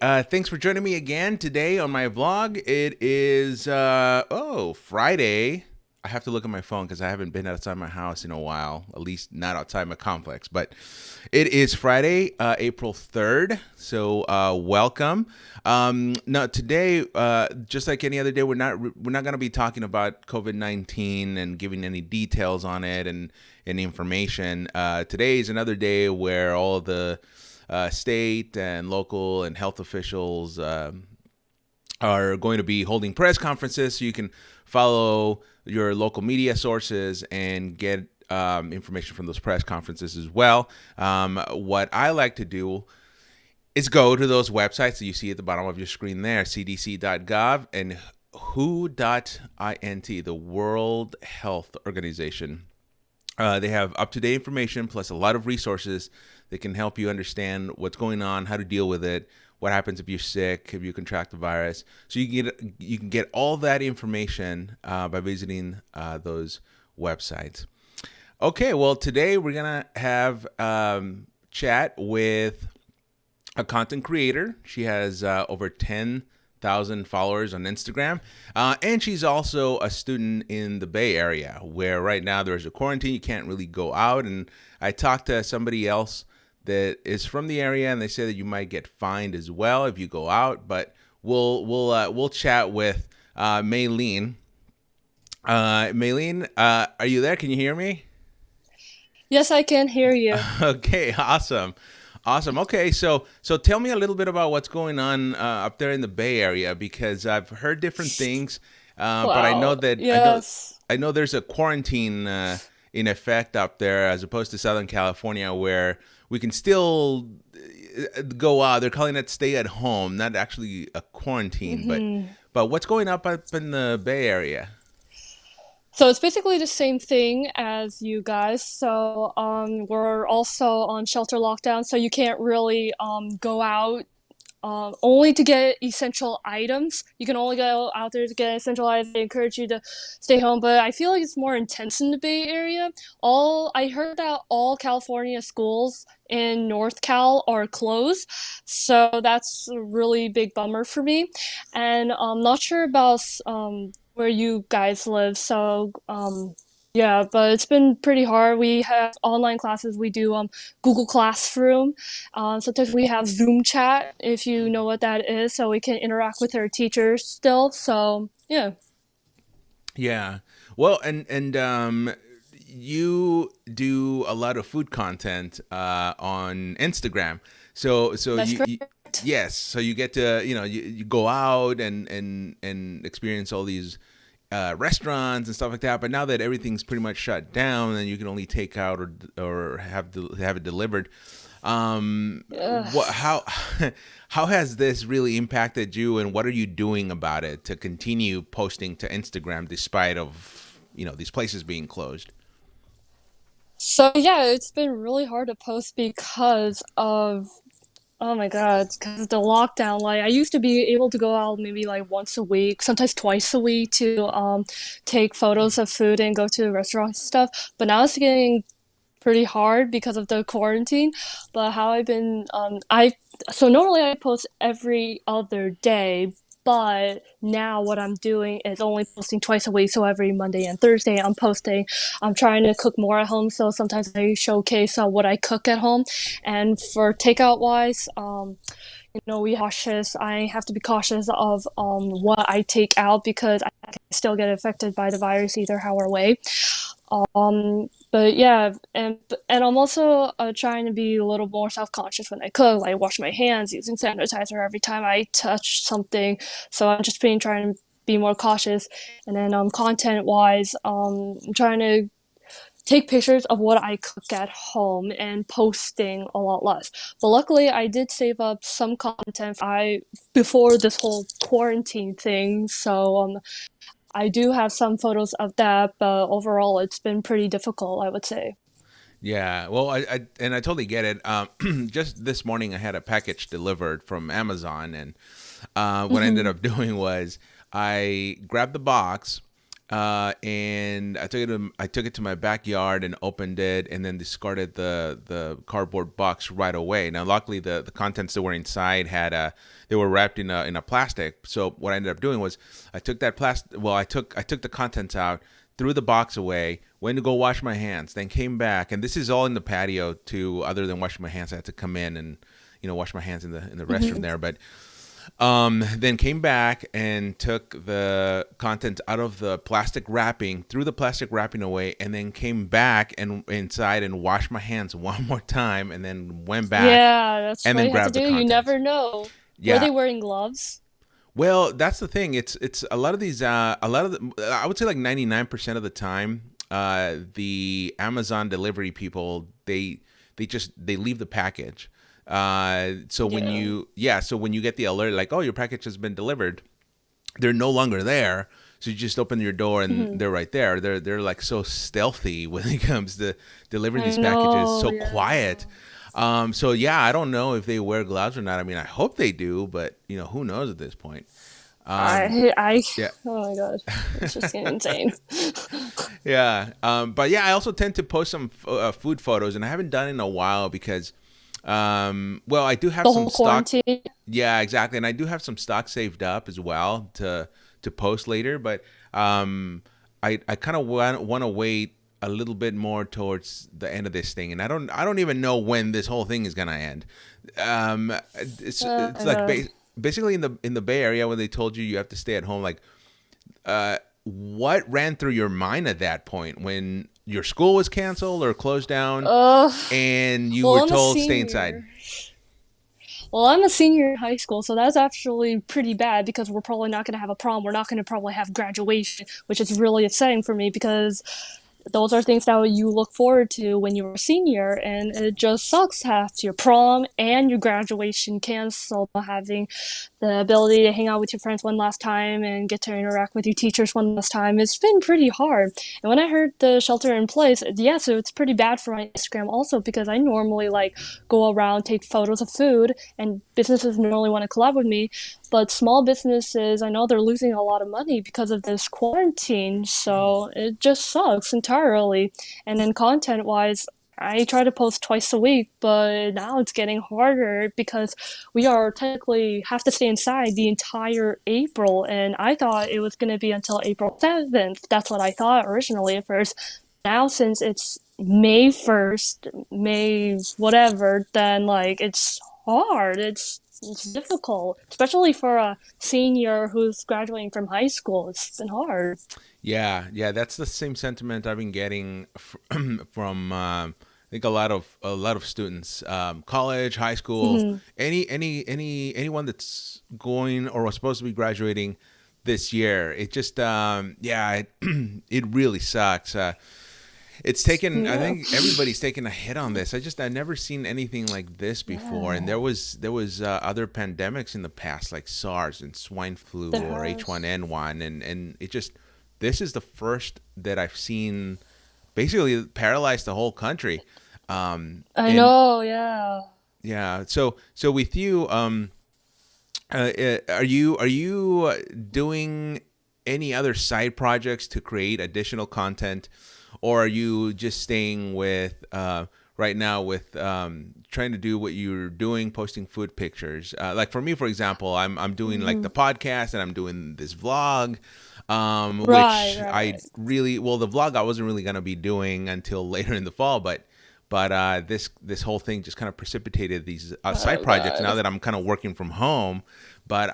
Thanks for joining me again today on my vlog. It is Friday. I have to look at my phone because I haven't been outside my house in a while, at least not outside my complex. But it is Friday, April 3rd. So welcome. Now today, just like any other day, we're not going to be talking about COVID-19 and giving any details on it and any information. Today is another day where all the state and local and health officials are going to be holding press conferences, so you can follow your local media sources and get information from those press conferences as well. What I like to do is go to those websites that you see at the bottom of your screen there, cdc.gov and WHO.int, the World Health Organization. They have up-to-date information plus a lot of resources that can help you understand what's going on, how to deal with it, what happens if you're sick, if you contract the virus. So you can get all that information by visiting those websites. Okay, well today we're gonna have chat with a content creator. She has over 10,000 followers on Instagram. And she's also a student in the Bay Area, where right now there's a quarantine. You can't really go out. And I talked to somebody else that is from the area, and they say that you might get fined as well if you go out. But we'll chat with Maelynn. Maelynn, are you there? Can you hear me? Yes, I can hear you. Okay, awesome. Awesome. Okay, so tell me a little bit about what's going on up there in the Bay Area, because I've heard different things, but I know Wow. that Yes. I know there's a quarantine in effect up there, as opposed to Southern California, where we can still go out. They're calling it stay at home, not actually a quarantine, hmm but what's going up in the Bay Area? So it's basically the same thing as you guys. So we're also on shelter lockdown, so you can't really go out only to get essential items. You can only go out there to get essential items. They encourage you to stay home, but I feel like it's more intense in the Bay Area. All I heard that all California schools in North Cal are closed, so that's a really big bummer for me. And I'm not sure about where you guys live, so yeah, but it's been pretty hard. We have online classes. We do Google Classroom. Sometimes we have Zoom chat, if you know what that is, so we can interact with our teachers still. So yeah. Yeah. Well, and you do a lot of food content on Instagram. So That's you correct. yes, so you get to, you go out and experience all these restaurants and stuff like that. But now that everything's pretty much shut down and you can only take out or have it delivered, what Ugh. how has this really impacted you, and what are you doing about it to continue posting to Instagram despite of these places being closed? So yeah, it's been really hard to post because of oh my God, because the lockdown. Like I used to be able to go out maybe like once a week, sometimes twice a week to take photos of food and go to restaurants and stuff. But now it's getting pretty hard because of the quarantine. But how I've been, I so normally I post every other day, but now what I'm doing is only posting twice a week. So every Monday and Thursday I'm posting. I'm trying to cook more at home, so sometimes I showcase what I cook at home. And for takeout wise, we cautious. I have to be cautious of what I take out because I can still get affected by the virus either how or way. But yeah, and I'm also trying to be a little more self conscious when I cook, like wash my hands using sanitizer every time I touch something. So I'm just being trying to be more cautious. And then content wise, I'm trying to take pictures of what I cook at home and posting a lot less. But luckily, I did save up some content I before this whole quarantine thing. So I do have some photos of that, but overall, it's been pretty difficult, I would say. Yeah, well, I totally get it. Just this morning, I had a package delivered from Amazon, and what I ended hmm up doing was I grabbed the box and I took it to my backyard and opened it, and then discarded the cardboard box right away. Now, luckily, the contents that were inside had they were wrapped in a plastic. So what I ended up doing was I took that plastic. Well, I took the contents out, threw the box away, went to go wash my hands, then came back, and this is all in the patio too. Other than washing my hands, I had to come in and wash my hands in the restroom Mhm. there, but. Then came back and took the contents out of the plastic wrapping, threw the plastic wrapping away, and then came back and inside and washed my hands one more time, and then went back Yeah, that's and what then you have to grabbed the do. You contents. never know. Were Yeah. they wearing gloves? Well, that's the thing. It's a lot of these. A lot of I would say like 99% of the time, the Amazon delivery people they leave the package. So when Yeah. so when you get the alert like, oh, your package has been delivered, they're no longer there. So you just open your door and Mhm. they're right there. They're like so stealthy when it comes to delivering I these packages, know, so yeah. quiet. So yeah, I don't know if they wear gloves or not. I mean, I hope they do, but who knows at this point. Um, I, yeah, oh my God, it's just insane. yeah. But yeah, I also tend to post some food photos, and I haven't done it in a while because, well, I do have The some whole stock. quarantine. Yeah, exactly, and I do have some stock saved up as well to post later. But I kind of want to wait a little bit more towards the end of this thing, and I don't even know when this whole thing is gonna end. It's I like know. basically in the Bay Area when they told you have to stay at home, like what ran through your mind at that point when your school was canceled or closed down Uh, and you well, were I'm a told stay inside? senior. Well, I'm a senior in high school, so that's actually pretty bad because we're probably not going to have a prom. We're not going to probably have graduation, which is really upsetting for me because those are things that you look forward to when you're a senior, and it just sucks to have your prom and your graduation canceled, not having the ability to hang out with your friends one last time and get to interact with your teachers one last time. It's been pretty hard. And when I heard the shelter in place, yeah, so it's pretty bad for my Instagram also because I normally like go around, take photos of food, and businesses normally want to collab with me. But small businesses, I know they're losing a lot of money because of this quarantine. So it just sucks entirely. And then content wise, I try to post twice a week, but now it's getting harder because we are technically have to stay inside the entire April. And I thought it was going to be until April 7th. That's what I thought originally at first. Now, since it's May 1st, May whatever, then like it's hard. It's difficult, especially for a senior who's graduating from high school. It's been hard. Yeah, yeah, that's the same sentiment I've been getting from I think a lot of students, college, high school, Mm-hmm. anyone that's going or was supposed to be graduating this year. It just yeah, it really sucks. It's taken. I Yeah. think everybody's taken a hit on this. I never seen anything like this before. And Yeah. there was other pandemics in the past like SARS and swine flu There or has. H1N1, and it just this is the first that I've seen basically paralyze the whole country. I And know, yeah. yeah, so with you, are you doing any other side projects to create additional content, or are you just staying with right now with trying to do what you're doing, posting food pictures? Like for me, for example, I'm doing like Mhm. the podcast and I'm doing this vlog, Right, which right, I right. really well the vlog I wasn't really gonna be doing until later in the fall, but this whole thing just kind of precipitated these side Oh projects now God. that I'm kind of working from home. But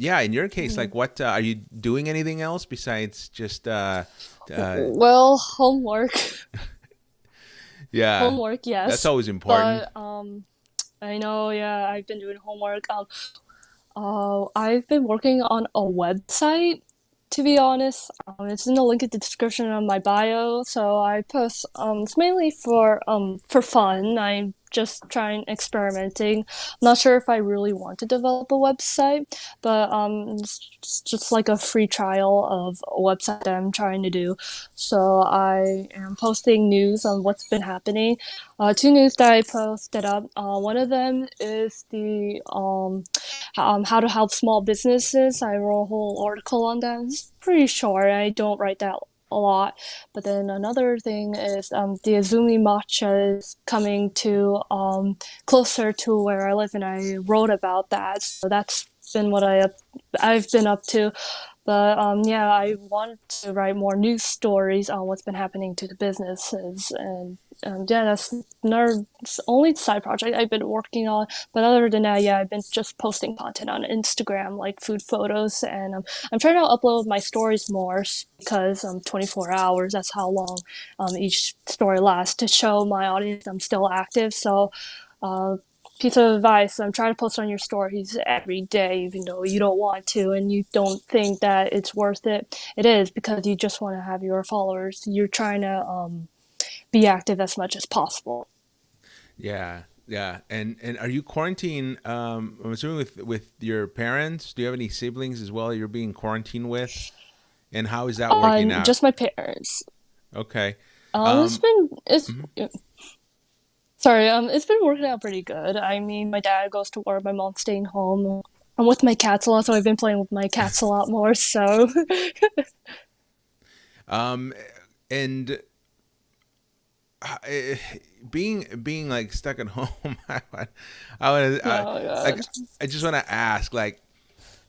yeah, in your case, Mhm. like, what are you doing? Anything else besides just uh, Well, homework. yeah, Homework, that's yes. always important. But I know, yeah, I've been doing homework. I've been working on a website, to be honest. It's in the link in the description of my bio. So I post it's mainly for fun. I just trying experimenting. I'm not sure if I really want to develop a website, but it's just like a free trial of a website that I'm trying to do. So I am posting news on what's been happening. Two news that I posted up. One of them is the how to help small businesses. I wrote a whole article on that. It's pretty short. I don't write that a lot. But then another thing is the Azumi matcha is coming to closer to where I live, and I wrote about that. So that's been what I've been up to. But yeah, I want to write more news stories on what's been happening to the businesses, and yeah, that's another only side project I've been working on. But other than that, yeah, I've been just posting content on Instagram, like food photos, and I'm trying to upload my stories more because 24 hours. That's how long each story lasts to show my audience I'm still active. So uh, piece of advice, try to post on your stories every day, even though you don't want to and you don't think that it's worth it. It is, because you just want to have your followers. You're trying to be active as much as possible. Yeah, yeah. And are you quarantined? I'm assuming with your parents. Do you have any siblings as well you're being quarantined with? And how is that working out? Just my parents. Okay. It's Um, been it's mhm. sorry, it's been working out pretty good. I mean, my dad goes to work, my mom's staying home. I'm with my cats a lot, so I've been playing with my cats a lot more. So um, and eh, being like stuck at home, oh my like god. I just want to ask like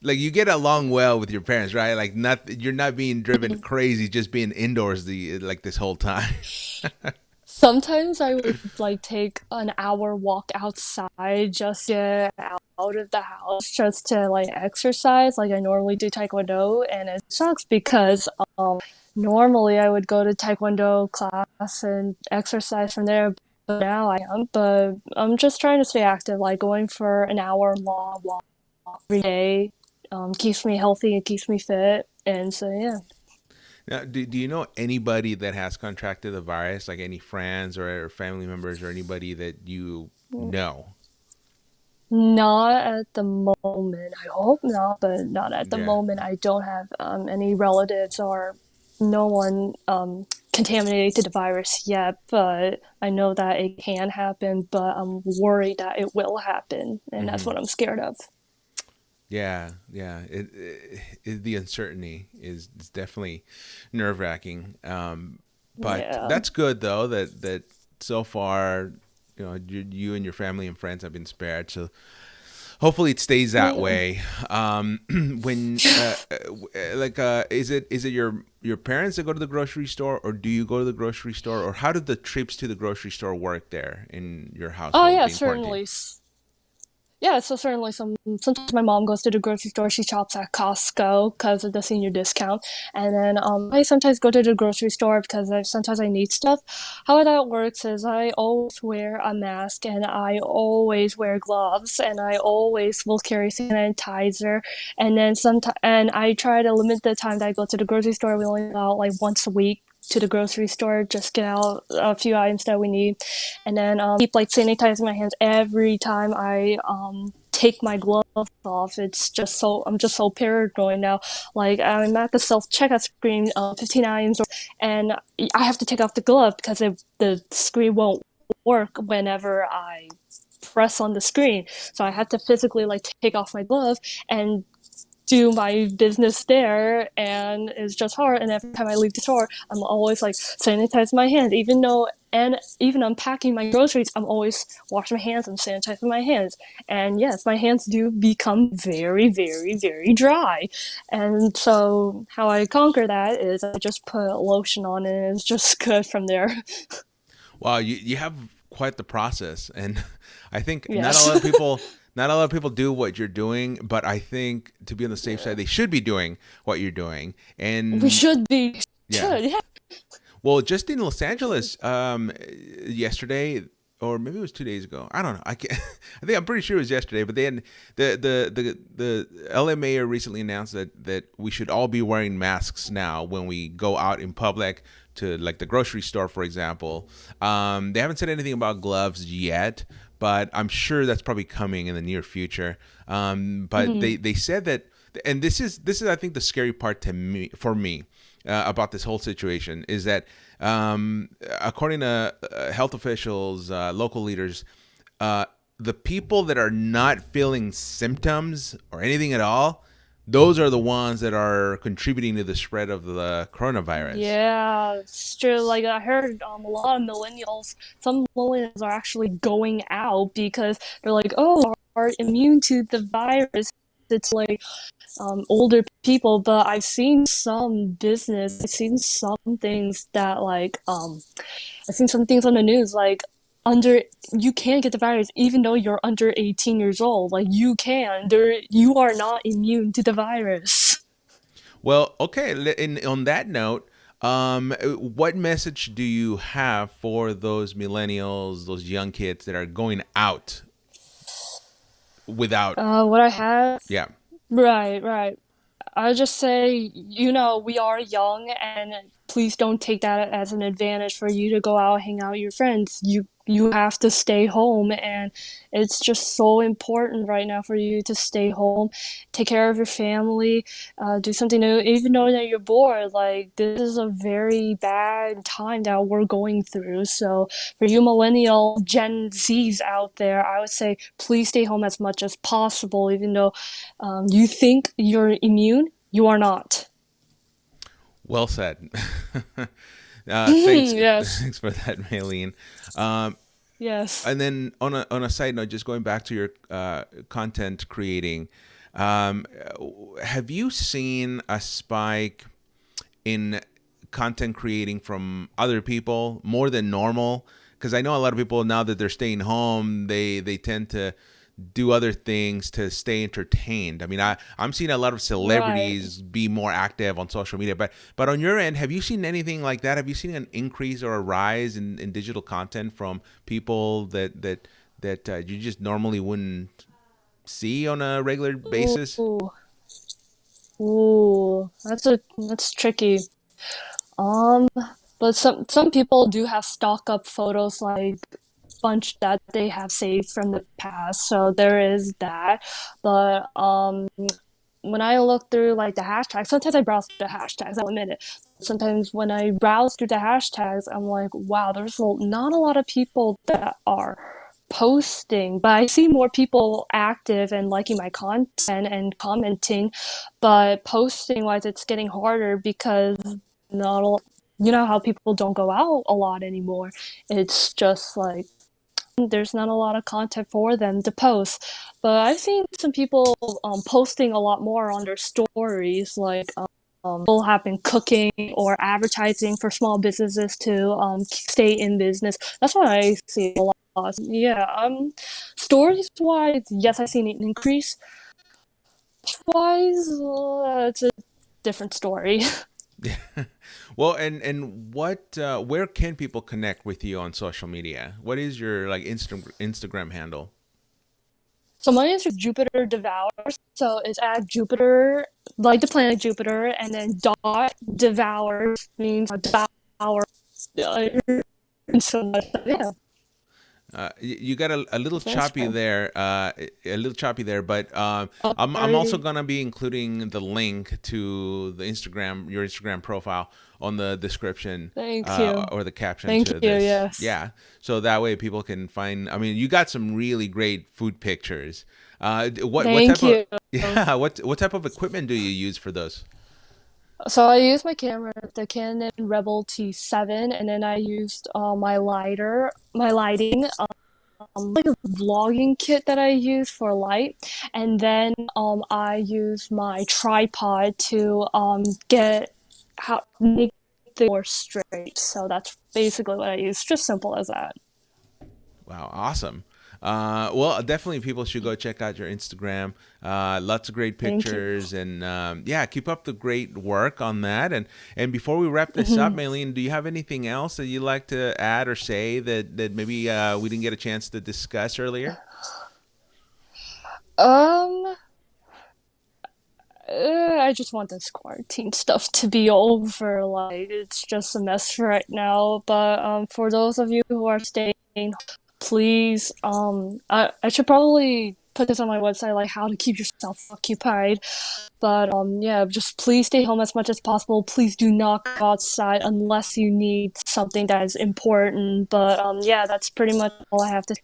you get along well with your parents, right? Like not you're not being driven crazy just being indoors the like this whole time. Sometimes I would like take an hour walk outside just to get out of the house just to like exercise like I normally do taekwondo, and it sucks because normally I would go to taekwondo class and exercise from there, but now I am. But I'm just trying to stay active, like going for an hour long walk every day. Keeps me healthy, it keeps me fit, and so yeah. Now, do you know anybody that has contracted the virus? Like any friends or family members or anybody that you know? Not at the moment. I hope not, but not at the Yeah. moment. I don't have any relatives or no one contaminated the virus yet, but I know that it can happen, but I'm worried that it will happen, and that's Hmm. what I'm scared of. Yeah, yeah. The uncertainty is definitely nerve wracking. But Yeah. that's good though that so far, you and your family and friends have been spared. So hopefully it stays that Yeah. way. When is it your parents that go to the grocery store, or do you go to the grocery store, or how did the trips to the grocery store work there in your Oh household yeah, being quarantined? certainly. Yeah, so certainly sometimes my mom goes to the grocery store. She shops at Costco because of the senior discount, and then I sometimes go to the grocery store because sometimes I need stuff. How that works is I always wear a mask and I always wear gloves and I always will carry sanitizer, and then sometimes and I try to limit the time that I go to the grocery store. We only go out like once a week to the grocery store, just get out a few items that we need, and then keep like sanitizing my hands every time I take my gloves off. It's just so I'm just so paranoid now. Like I'm at the self checkout screen, 59, and I have to take off the glove because the screen won't work whenever I press on the screen. So I had to physically like take off my glove and do my business there, and it's just hard. And every time I leave the store, I'm always like sanitize my hands, even though and even unpacking my groceries, I'm always washing my hands and sanitizing my hands. And yes, my hands do become very, very, very dry. And so how I conquer that is I just put lotion on it, and it's just good from there. Wow, you have quite the process, and I think Yes. not a lot of people do what you're doing, but I think to be on the safe Yeah. side, they should be doing what you're doing. We And should be yeah, should, yeah. well, just in Los Angeles, yesterday or maybe it was 2 days ago. I don't know. I can't, I think I'm pretty sure it was yesterday. But then the LMA recently announced that we should all be wearing masks now when we go out in public to like the grocery store, for example. They haven't said anything about gloves yet, but I'm sure that's probably coming in the near future. But Mhm. they said that, and this is I think the scary part to me for me about this whole situation is that according to health officials, local leaders, uh, the people that are not feeling symptoms or anything at all, those are the ones that are contributing to the spread of the coronavirus. Yeah, it's true. Like I heard a lot of millennials, some millennials are actually going out because they're like, oh, are immune to the virus. It's like older people, but I've seen some things that I've seen some things on the news like under you can get the virus even though you're under 18 years old. Like you are not immune to the virus. Well, okay. On that note, what message do you have for those millennials, those young kids that are going out without? What I have, Yeah. right. I just say, we are young, and please don't take that as an advantage for you to go out, hang out with your friends. You have to stay home, and it's just so important right now for you to stay home, take care of your family, do something new. Even though that you're bored, like this is a very bad time that we're going through. So for you millennial Gen Zs out there, I would say please stay home as much as possible, even though you think you're immune, you are not. Well said. Thanks, Yes, thanks for that, Maylene. Um, yes. and then on a side note, just going back to your content creating, um, have you seen a spike in content creating from other people more than normal? Because I know a lot of people now that they're staying home, they tend to do other things to stay entertained. I mean, I'm seeing a lot of Right. celebrities be more active on social media, but on your end, have you seen anything like that? Have you seen an increase or a rise in digital content from people that you just normally wouldn't see on a regular basis? Ooh, ooh, that's tricky. Um, but some people do have stock up photos like bunch that they have saved from the past, so there is that. But when I look through like the hashtags, sometimes I browse through the hashtags, I'll admit it. Sometimes when I browse through the hashtags, I'm like, wow, not a lot of people that are posting, but I see more people active and liking my content and commenting. But posting wise, it's getting harder because not a, you know how people don't go out a lot anymore. It's just like there's not a lot of content for them to post. But I've seen some people posting a lot more on their stories, like people have been cooking or advertising for small businesses to stay in business. That's what I see a lot. Yeah, stories wise, yes, I've seen an increase. Wise, it's a different story. Well, and what where can people connect with you on social media? What is your like Instagram handle? So my answer is Jupiter devours. So it's at Jupiter, like the planet Jupiter, and then dot devours means devour. Uh, so yeah, You got a little that's choppy true. there, a little choppy there, but Oh, I'm also sorry. gonna be including the link to the Instagram, your Instagram profile, on the description Thank you. or the caption Thank to you. this. Yes. Yeah, so that way people can find. I mean, you got some really great food pictures. What Thank type of you. yeah what type of equipment do you use for those? So I used my camera, the Canon Rebel T7, and then I used my lighting, like a vlogging kit that I use for light, and then I use my tripod to get how make the more straight. So that's basically what I use. Just simple as that. Wow, awesome. Well, definitely people should go check out your Instagram. Lots of great Thank you. pictures, and yeah, keep up the great work on that. And before we wrap this up, Mhm. Maylene, do you have anything else that you'd like to add or say that maybe we didn't get a chance to discuss earlier? Um, I just want this quarantine stuff to be over. Like, it's just a mess right now. But for those of you who are staying, please, I should probably put this on my website, like how to keep yourself occupied. But yeah, just please stay home as much as possible. Please do not go outside unless you need something that is important. But yeah, that's pretty much all I have to.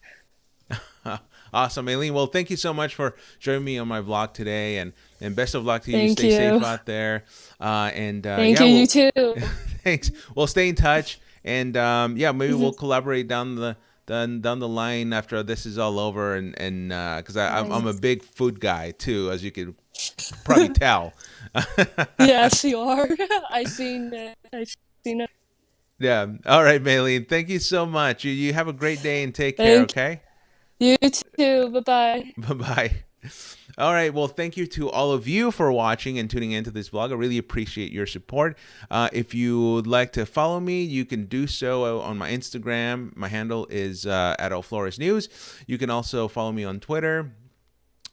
Awesome, Maylene. Well, thank you so much for joining me on my vlog today, and best of luck to you. Thank Stay safe you. out there, and Thank yeah, you. You well, too. thanks. We'll stay in touch, and yeah, maybe we'll Mhm. collaborate down the line after this is all over, and because I'm a Nice. big food guy too, as you could probably tell. Yes, you are. I seen it. I seen it. Yeah. All right, Maylene. Thank you so much. You have a great day and take care. Thank Okay. you too. Bye bye. Bye bye. All right. Well, thank you to all of you for watching and tuning into this vlog. I really appreciate your support. If you would like to follow me, you can do so on my Instagram. My handle is at Flores News. You can also follow me on Twitter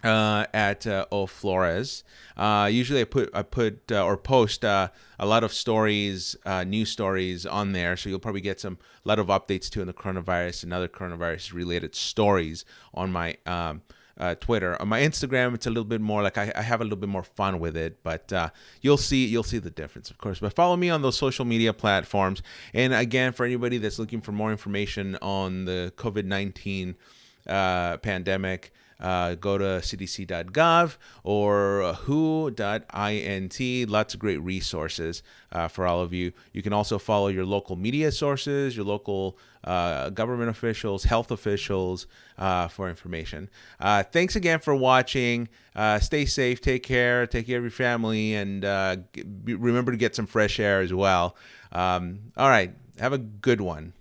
at O Flores. Usually, I put or post a lot of stories, news stories on there, so you'll probably get a lot of updates too on the coronavirus and other coronavirus related stories on my Twitter. On my Instagram, it's a little bit more like I have a little bit more fun with it, but you'll see the difference, of course. But follow me on those social media platforms. And again, for anybody that's looking for more information on the COVID-19 pandemic, go to cdc.gov or who.int. Lots of great resources for all of you. You can also follow your local media sources, your local government officials, health officials for information. Thanks again for watching. Stay safe, take care of your family, and remember to get some fresh air as well. All right, have a good one.